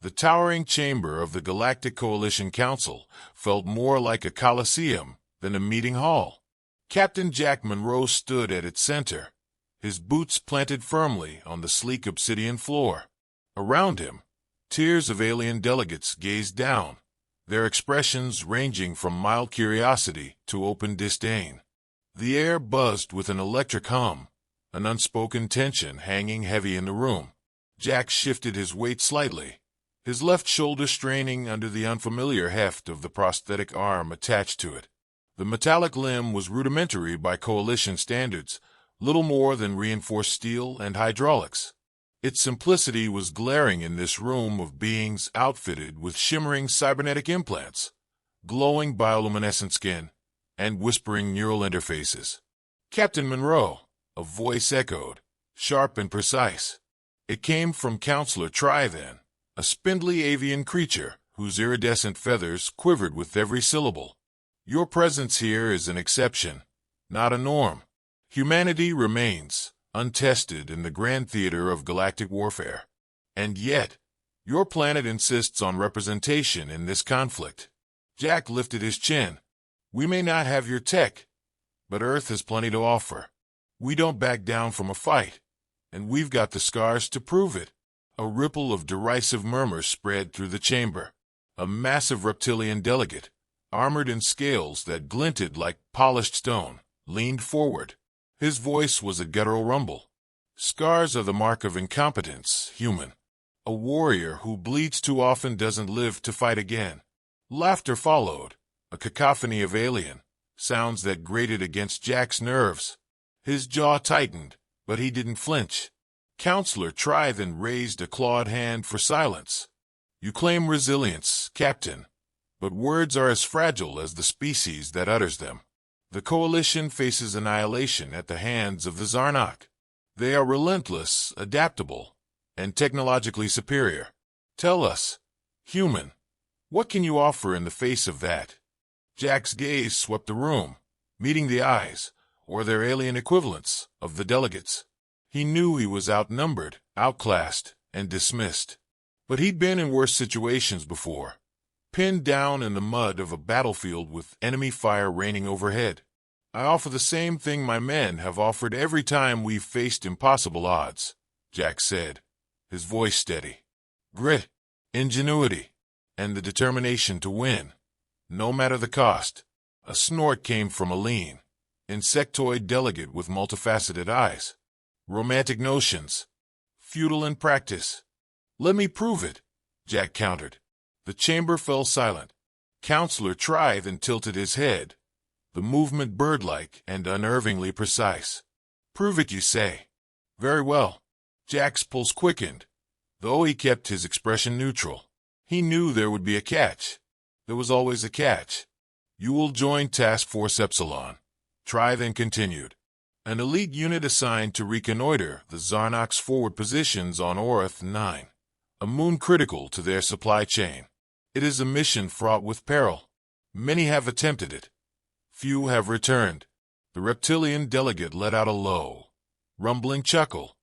The towering chamber of the Galactic Coalition Council felt more like a coliseum than a meeting hall. Captain Jack Monroe stood at its center, his boots planted firmly on the sleek obsidian floor. Around him, tiers of alien delegates gazed down, their expressions ranging from mild curiosity to open disdain. The air buzzed with an electric hum, an unspoken tension hanging heavy in the room. Jack shifted his weight slightly, his left shoulder straining under the unfamiliar heft of the prosthetic arm attached to it. The metallic limb was rudimentary by Coalition standards, little more than reinforced steel and hydraulics. Its simplicity was glaring in this room of beings outfitted with shimmering cybernetic implants, glowing bioluminescent skin, and whispering neural interfaces. "Captain Monroe," a voice echoed, sharp and precise. It came from Counselor Trithen, a spindly avian creature whose iridescent feathers quivered with every syllable. "Your presence here is an exception, not a norm. Humanity remains untested in the grand theater of galactic warfare. And yet, your planet insists on representation in this conflict." Jack lifted his chin. "We may not have your tech, but Earth has plenty to offer. We don't back down from a fight, and we've got the scars to prove it." A ripple of derisive murmurs spread through the chamber. A massive reptilian delegate, armored in scales that glinted like polished stone, leaned forward. His voice was a guttural rumble. "Scars are the mark of incompetence, human. A warrior who bleeds too often doesn't live to fight again." Laughter followed, a cacophony of alien sounds that grated against Jack's nerves. His jaw tightened, but he didn't flinch. Counselor Trithen raised a clawed hand for silence. "You claim resilience, Captain, but words are as fragile as the species that utters them. The Coalition faces annihilation at the hands of the Zarnok. They are relentless, adaptable, and technologically superior. Tell us, human, what can you offer in the face of that?" Jack's gaze swept the room, meeting the eyes, or their alien equivalents, of the delegates. He knew he was outnumbered, outclassed, and dismissed. But he'd been in worse situations before, pinned down in the mud of a battlefield with enemy fire raining overhead. "I offer the same thing my men have offered every time we've faced impossible odds," Jack said, his voice steady. "Grit, ingenuity, and the determination to win, no matter the cost." A snort came from a lean, insectoid delegate with multifaceted eyes. "Romantic notions, futile in practice." "Let me prove it," Jack countered. The chamber fell silent. Counselor Trithen tilted his head, the movement bird-like and unnervingly precise. "Prove it, you say? Very well." Jack's pulse quickened, though he kept his expression neutral. He knew there would be a catch. There was always a catch. "You will join Task Force Epsilon," Trithen continued, "an elite unit assigned to reconnoiter the Zarnok's forward positions on Orath 9, a moon critical to their supply chain. It is a mission fraught with peril. Many have attempted it. Few have returned." The reptilian delegate let out a low, rumbling chuckle.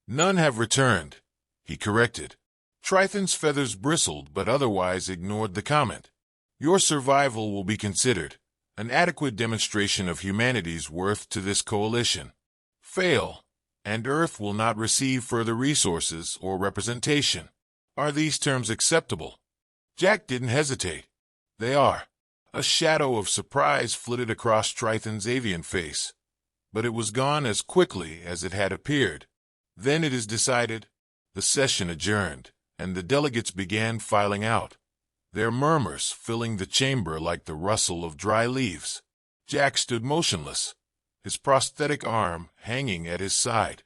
"None have returned," he corrected. Trithen's feathers bristled but otherwise ignored the comment. "Your survival will be considered an adequate demonstration of humanity's worth to this coalition. Fail, and Earth will not receive further resources or representation. Are these terms acceptable?" Jack didn't hesitate. "They are." A shadow of surprise flitted across Trithen's avian face, but it was gone as quickly as it had appeared. "Then it is decided." The session adjourned, and the delegates began filing out, their murmurs filling the chamber like the rustle of dry leaves. Jack stood motionless, his prosthetic arm hanging at his side.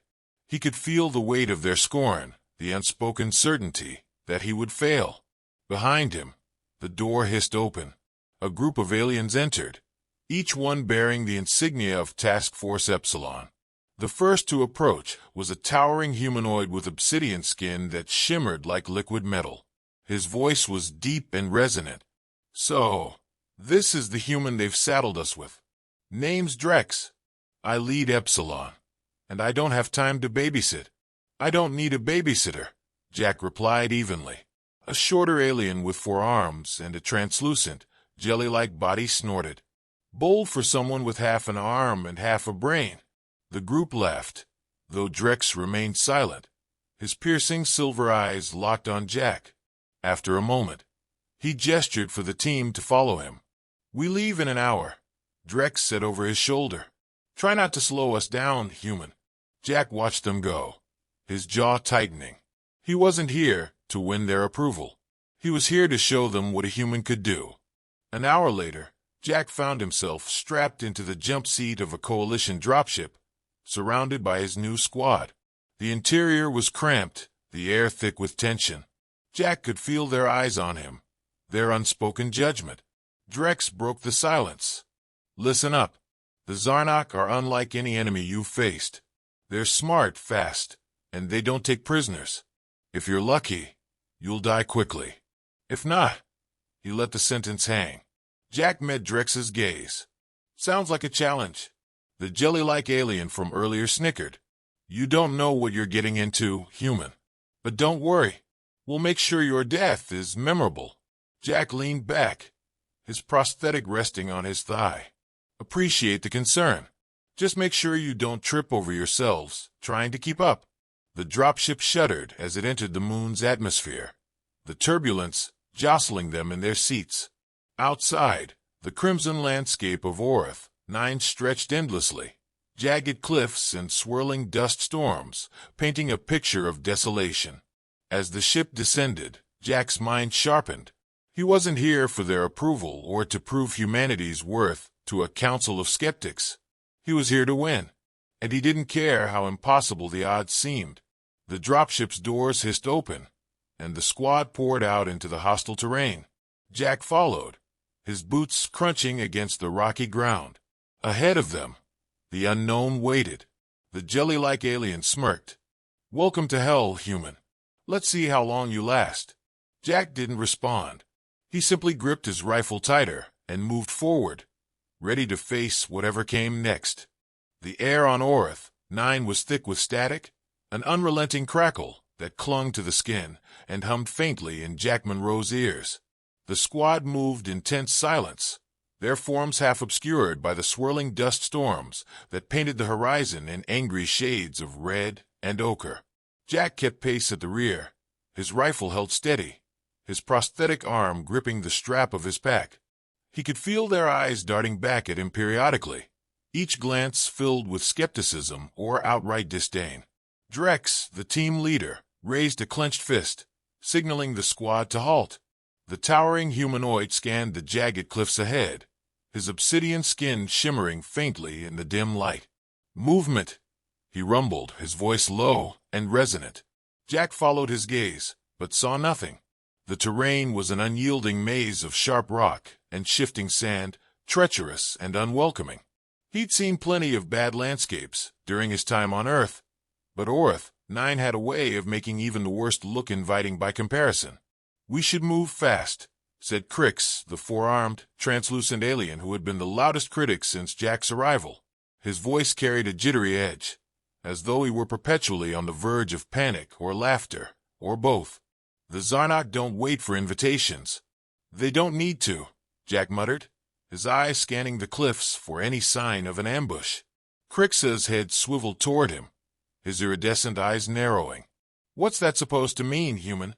He could feel the weight of their scorn, the unspoken certainty that he would fail. Behind him, the door hissed open. A group of aliens entered, each one bearing the insignia of Task Force Epsilon. The first to approach was a towering humanoid with obsidian skin that shimmered like liquid metal. His voice was deep and resonant. "So, this is the human they've saddled us with. Name's Drex. I lead Epsilon, and I don't have time to babysit." "I don't need a babysitter," Jack replied evenly. A shorter alien with 4 arms and a translucent, jelly-like body snorted. Bold for someone with half an arm and half a brain. The group laughed, though Drex remained silent, his piercing silver eyes locked on Jack. After a moment, he gestured for the team to follow him. "We leave in an hour," Drex said over his shoulder. "Try not to slow us down, human." Jack watched them go, his jaw tightening. He wasn't here to win their approval. He was here to show them what a human could do. An hour later, Jack found himself strapped into the jump seat of a Coalition dropship, surrounded by his new squad. The interior was cramped, the air thick with tension. Jack could feel their eyes on him, their unspoken judgment. Drex broke the silence. "Listen up. The Zarnak are unlike any enemy you've faced. They're smart, fast, and they don't take prisoners. If you're lucky, you'll die quickly. If not," he let the sentence hang. Jack met Drex's gaze. "Sounds like a challenge." The jelly-like alien from earlier snickered. "You don't know what you're getting into, human. But don't worry. We'll make sure your death is memorable." Jack leaned back, his prosthetic resting on his thigh. "Appreciate the concern. Just make sure you don't trip over yourselves trying to keep up." The dropship shuddered as it entered the moon's atmosphere, the turbulence jostling them in their seats. Outside, the crimson landscape of Orth 9 stretched endlessly, jagged cliffs and swirling dust storms, painting a picture of desolation. As the ship descended, Jack's mind sharpened. He wasn't here for their approval or to prove humanity's worth to a council of skeptics. He was here to win, and he didn't care how impossible the odds seemed. The dropship's doors hissed open, and the squad poured out into the hostile terrain. Jack followed, his boots crunching against the rocky ground. Ahead of them, the unknown waited. The jelly-like alien smirked. "Welcome to hell, human. Let's see how long you last." Jack didn't respond. He simply gripped his rifle tighter and moved forward, ready to face whatever came next. The air on Orth 9 was thick with static, an unrelenting crackle that clung to the skin and hummed faintly in Jack Monroe's ears. The squad moved in tense silence, their forms half obscured by the swirling dust storms that painted the horizon in angry shades of red and ochre. Jack kept pace at the rear, his rifle held steady, his prosthetic arm gripping the strap of his pack. He could feel their eyes darting back at him periodically, each glance filled with skepticism or outright disdain. Drex, the team leader, raised a clenched fist, signaling the squad to halt. The towering humanoid scanned the jagged cliffs ahead, his obsidian skin shimmering faintly in the dim light. "Movement," he rumbled, his voice low and resonant. Jack followed his gaze, but saw nothing. The terrain was an unyielding maze of sharp rock and shifting sand, treacherous and unwelcoming. He'd seen plenty of bad landscapes during his time on Earth, but Orth 9 had a way of making even the worst look inviting by comparison. "We should move fast," said Crix, the 4-armed, translucent alien who had been the loudest critic since Jack's arrival. His voice carried a jittery edge, as though he were perpetually on the verge of panic or laughter, or both. "The Zarnak don't wait for invitations." "They don't need to," Jack muttered, his eyes scanning the cliffs for any sign of an ambush. Crix's head swiveled toward him, his iridescent eyes narrowing. "What's that supposed to mean, human?"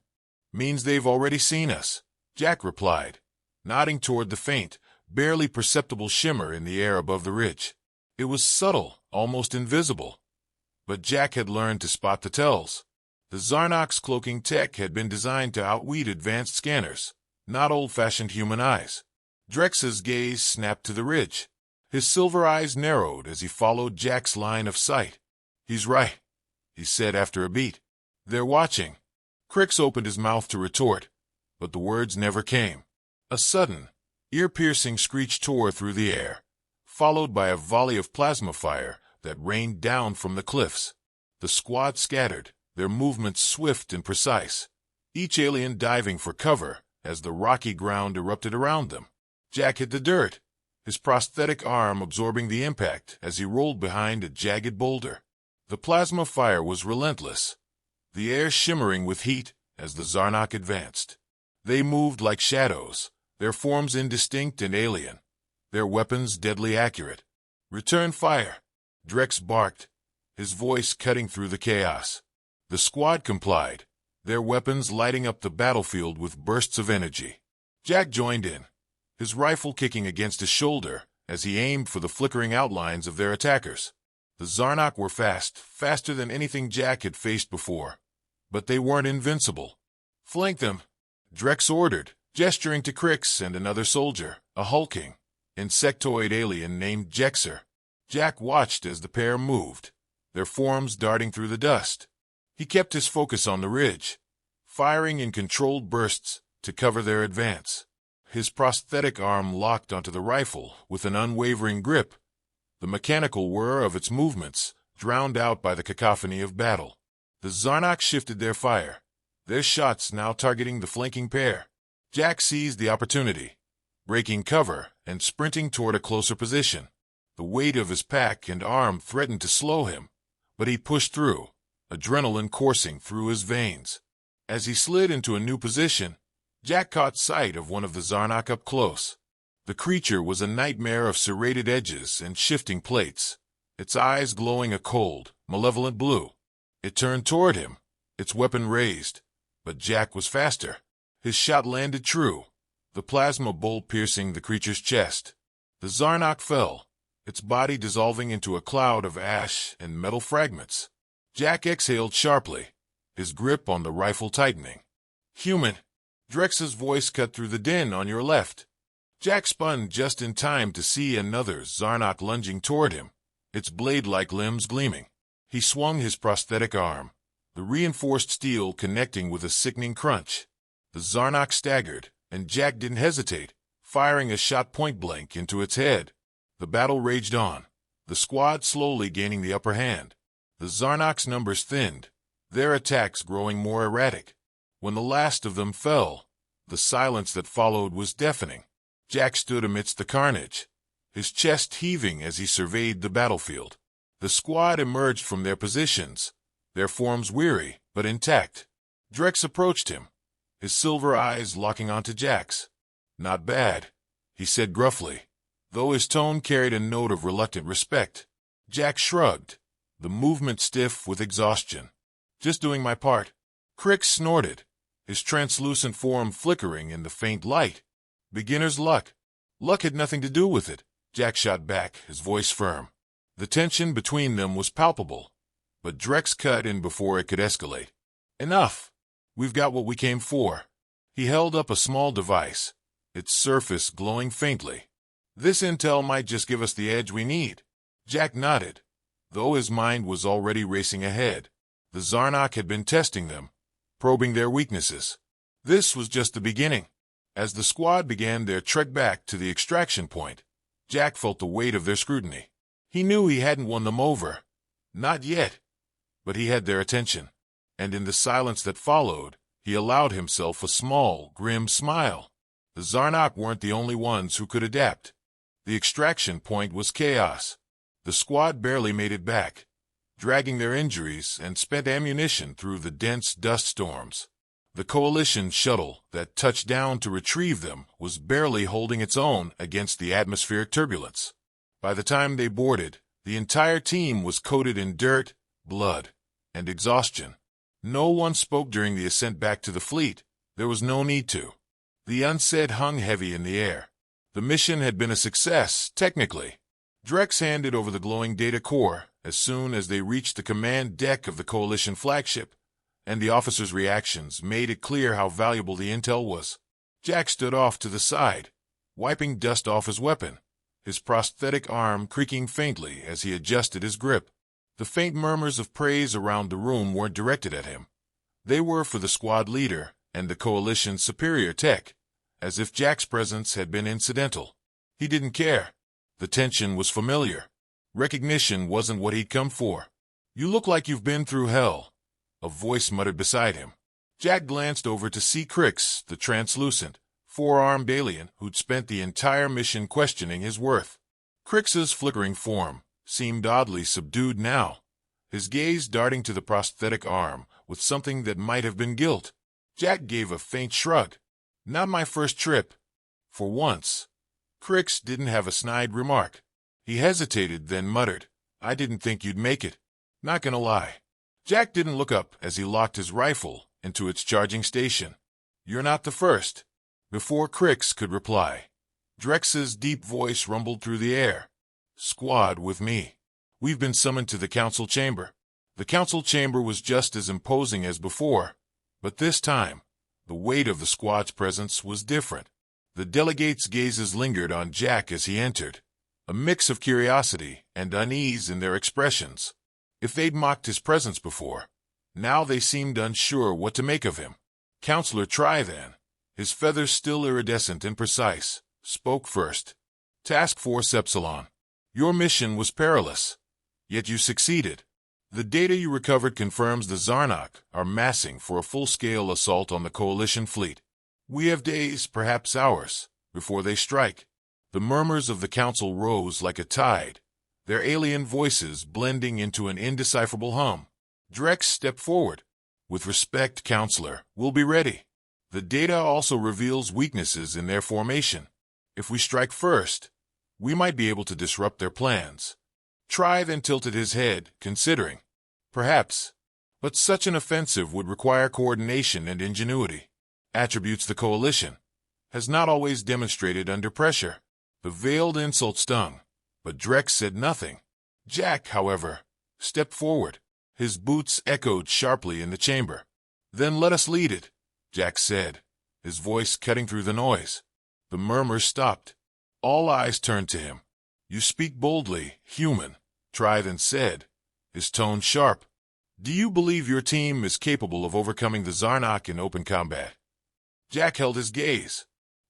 "Means they've already seen us," Jack replied, nodding toward the faint, barely perceptible shimmer in the air above the ridge. It was subtle, almost invisible, but Jack had learned to spot the tells. The Zarnak's cloaking tech had been designed to outwit advanced scanners, not old-fashioned human eyes. Drex's gaze snapped to the ridge. His silver eyes narrowed as he followed Jack's line of sight. "He's right," he said after a beat. "They're watching." Crix opened his mouth to retort, but the words never came. A sudden, ear-piercing screech tore through the air, followed by a volley of plasma fire that rained down from the cliffs. The squad scattered, their movements swift and precise, each alien diving for cover as the rocky ground erupted around them. Jack hit the dirt, his prosthetic arm absorbing the impact as he rolled behind a jagged boulder. The plasma fire was relentless, the air shimmering with heat as the Zarnak advanced. They moved like shadows, their forms indistinct and alien, their weapons deadly accurate. "Return fire," Drex barked, his voice cutting through the chaos. The squad complied, their weapons lighting up the battlefield with bursts of energy. Jack joined in, his rifle kicking against his shoulder as he aimed for the flickering outlines of their attackers. The Zarnak were fast, faster than anything Jack had faced before. But they weren't invincible. "Flank them," Drex ordered, gesturing to Crix and another soldier, a hulking, insectoid alien named Jexer. Jack watched as the pair moved, their forms darting through the dust. He kept his focus on the ridge, firing in controlled bursts to cover their advance. His prosthetic arm locked onto the rifle with an unwavering grip, the mechanical whir of its movements drowned out by the cacophony of battle. The Zarnak shifted their fire, their shots now targeting the flanking pair. Jack seized the opportunity, breaking cover and sprinting toward a closer position. The weight of his pack and arm threatened to slow him, but he pushed through, adrenaline coursing through his veins. As he slid into a new position, Jack caught sight of one of the Zarnak up close. The creature was a nightmare of serrated edges and shifting plates, its eyes glowing a cold, malevolent blue. It turned toward him, its weapon raised, but Jack was faster. His shot landed true, the plasma bolt piercing the creature's chest. The Zarnak fell, its body dissolving into a cloud of ash and metal fragments. Jack exhaled sharply, his grip on the rifle tightening. "Human!" Drex's voice cut through the din on your left. Jack spun just in time to see another Zarnak lunging toward him, its blade-like limbs gleaming. He swung his prosthetic arm, the reinforced steel connecting with a sickening crunch. The Zarnak staggered, and Jack didn't hesitate, firing a shot point-blank into its head. The battle raged on, the squad slowly gaining the upper hand. The Zarnak's numbers thinned, their attacks growing more erratic. When the last of them fell, the silence that followed was deafening. Jack stood amidst the carnage, his chest heaving as he surveyed the battlefield. The squad emerged from their positions, their forms weary but intact. Drex approached him, his silver eyes locking onto Jack's. "Not bad," he said gruffly, though his tone carried a note of reluctant respect. Jack shrugged, the movement stiff with exhaustion. "Just doing my part." Crix snorted, his translucent form flickering in the faint light. "Beginner's luck." "Luck had nothing to do with it," Jack shot back, his voice firm. The tension between them was palpable, but Drex cut in before it could escalate. "Enough. We've got what we came for." He held up a small device, its surface glowing faintly. "This intel might just give us the edge we need." Jack nodded, though his mind was already racing ahead. The Zarnak had been testing them, probing their weaknesses. This was just the beginning. As the squad began their trek back to the extraction point, Jack felt the weight of their scrutiny. He knew he hadn't won them over. Not yet. But he had their attention. And in the silence that followed, he allowed himself a small, grim smile. The Zarnak weren't the only ones who could adapt. The extraction point was chaos. The squad barely made it back, dragging their injuries and spent ammunition through the dense dust storms. The Coalition shuttle that touched down to retrieve them was barely holding its own against the atmospheric turbulence. By the time they boarded, the entire team was coated in dirt, blood, and exhaustion. No one spoke during the ascent back to the fleet. There was no need to. The unsaid hung heavy in the air. The mission had been a success, technically. Drex handed over the glowing data core as soon as they reached the command deck of the Coalition flagship, and the officers' reactions made it clear how valuable the intel was. Jack stood off to the side, wiping dust off his weapon, his prosthetic arm creaking faintly as he adjusted his grip. The faint murmurs of praise around the room weren't directed at him. They were for the squad leader and the Coalition's superior tech, as if Jack's presence had been incidental. He didn't care. The tension was familiar. Recognition wasn't what he'd come for. "You look like you've been through hell," a voice muttered beside him. Jack glanced over to see Crix, the translucent, four-armed alien who'd spent the entire mission questioning his worth. Crix's flickering form seemed oddly subdued now, his gaze darting to the prosthetic arm with something that might have been guilt. Jack gave a faint shrug. Not my first trip. For once. Crix didn't have a snide remark. He hesitated, then muttered, I didn't think you'd make it. Not gonna lie. Jack didn't look up as he locked his rifle into its charging station. You're not the first. Before Crix could reply, Drex's deep voice rumbled through the air. Squad with me. We've been summoned to the council chamber. The council chamber was just as imposing as before, but this time, the weight of the squad's presence was different. The delegates' gazes lingered on Jack as he entered, a mix of curiosity and unease in their expressions. If they'd mocked his presence before, now they seemed unsure what to make of him. Counselor Trithan, his feathers still iridescent and precise, spoke first. Task Force Epsilon, your mission was perilous, yet you succeeded. The data you recovered confirms the Zarnak are massing for a full-scale assault on the Coalition fleet. We have days, perhaps hours, before they strike. The murmurs of the council rose like a tide, their alien voices blending into an indecipherable hum. Drex stepped forward. With respect, Counselor, we'll be ready. The data also reveals weaknesses in their formation. If we strike first, we might be able to disrupt their plans. Try then tilted his head, considering. Perhaps. But such an offensive would require coordination and ingenuity. Attributes the Coalition has not always demonstrated under pressure. The veiled insult stung, but Drex said nothing. Jack, however, stepped forward. His boots echoed sharply in the chamber. Then let us lead it, Jack said, his voice cutting through the noise. The murmurs stopped. All eyes turned to him. You speak boldly, human, Trithan said, his tone sharp. Do you believe your team is capable of overcoming the Zarnak in open combat? Jack held his gaze.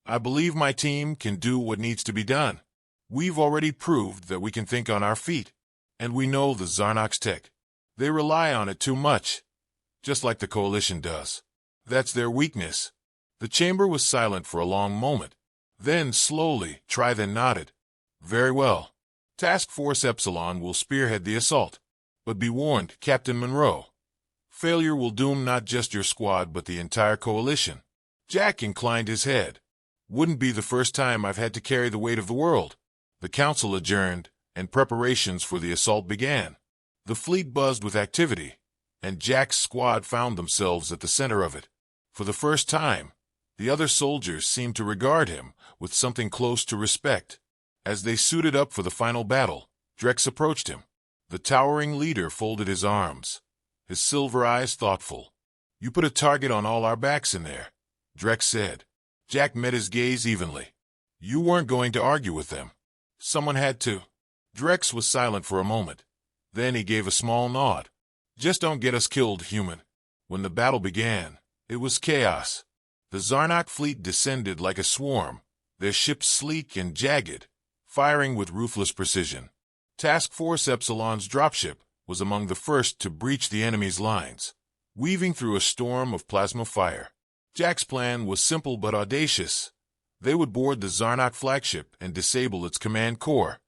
I believe my team can do what needs to be done. We've already proved that we can think on our feet, and we know the Zarnak's tech. They rely on it too much, just like the Coalition does. That's their weakness. The chamber was silent for a long moment. Then, slowly, Trithan nodded. Very well. Task Force Epsilon will spearhead the assault. But be warned, Captain Monroe. Failure will doom not just your squad but the entire Coalition. Jack inclined his head. Wouldn't be the first time I've had to carry the weight of the world. The council adjourned, and preparations for the assault began. The fleet buzzed with activity, and Jack's squad found themselves at the center of it. For the first time, the other soldiers seemed to regard him with something close to respect. As they suited up for the final battle, Drex approached him. The towering leader folded his arms, his silver eyes thoughtful. You put a target on all our backs in there, Drex said. Jack met his gaze evenly. You weren't going to argue with them. Someone had to. Drex was silent for a moment. Then he gave a small nod. Just don't get us killed, human. When the battle began, it was chaos. The Zarnak fleet descended like a swarm, their ships sleek and jagged, firing with ruthless precision. Task Force Epsilon's dropship was among the first to breach the enemy's lines, weaving through a storm of plasma fire. Jack's plan was simple but audacious. They would board the Zarnak flagship and disable its command core,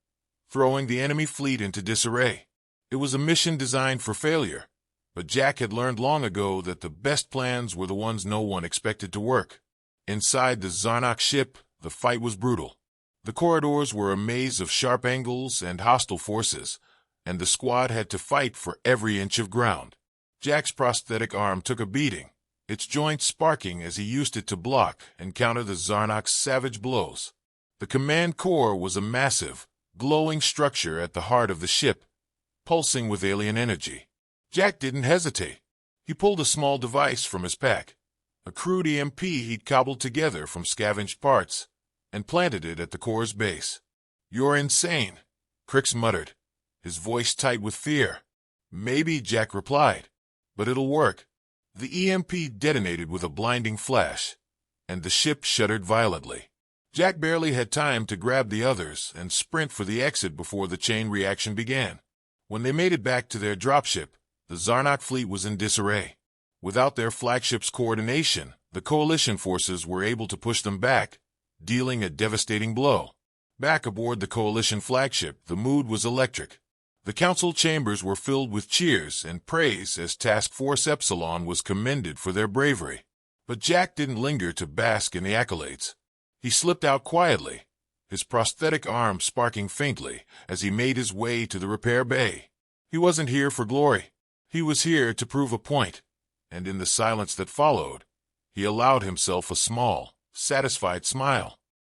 throwing the enemy fleet into disarray. It was a mission designed for failure, but Jack had learned long ago that the best plans were the ones no one expected to work. Inside the Zarnak ship, the fight was brutal. The corridors were a maze of sharp angles and hostile forces, and the squad had to fight for every inch of ground. Jack's prosthetic arm took a beating, its joints sparking as he used it to block and counter the Zarnak's savage blows. The command core was a massive, glowing structure at the heart of the ship, pulsing with alien energy. Jack didn't hesitate. He pulled a small device from his pack, a crude EMP he'd cobbled together from scavenged parts, and planted it at the core's base. You're insane, Crix muttered, his voice tight with fear. Maybe, Jack replied, but it'll work. The EMP detonated with a blinding flash, and the ship shuddered violently. Jack barely had time to grab the others and sprint for the exit before the chain reaction began. When they made it back to their dropship, the Zarnak fleet was in disarray. Without their flagship's coordination, the Coalition forces were able to push them back, dealing a devastating blow. Back aboard the Coalition flagship, the mood was electric. The council chambers were filled with cheers and praise as Task Force Epsilon was commended for their bravery. But Jack didn't linger to bask in the accolades. He slipped out quietly, his prosthetic arm sparking faintly as he made his way to the repair bay. He wasn't here for glory. He was here to prove a point, and in the silence that followed, he allowed himself a small, satisfied smile.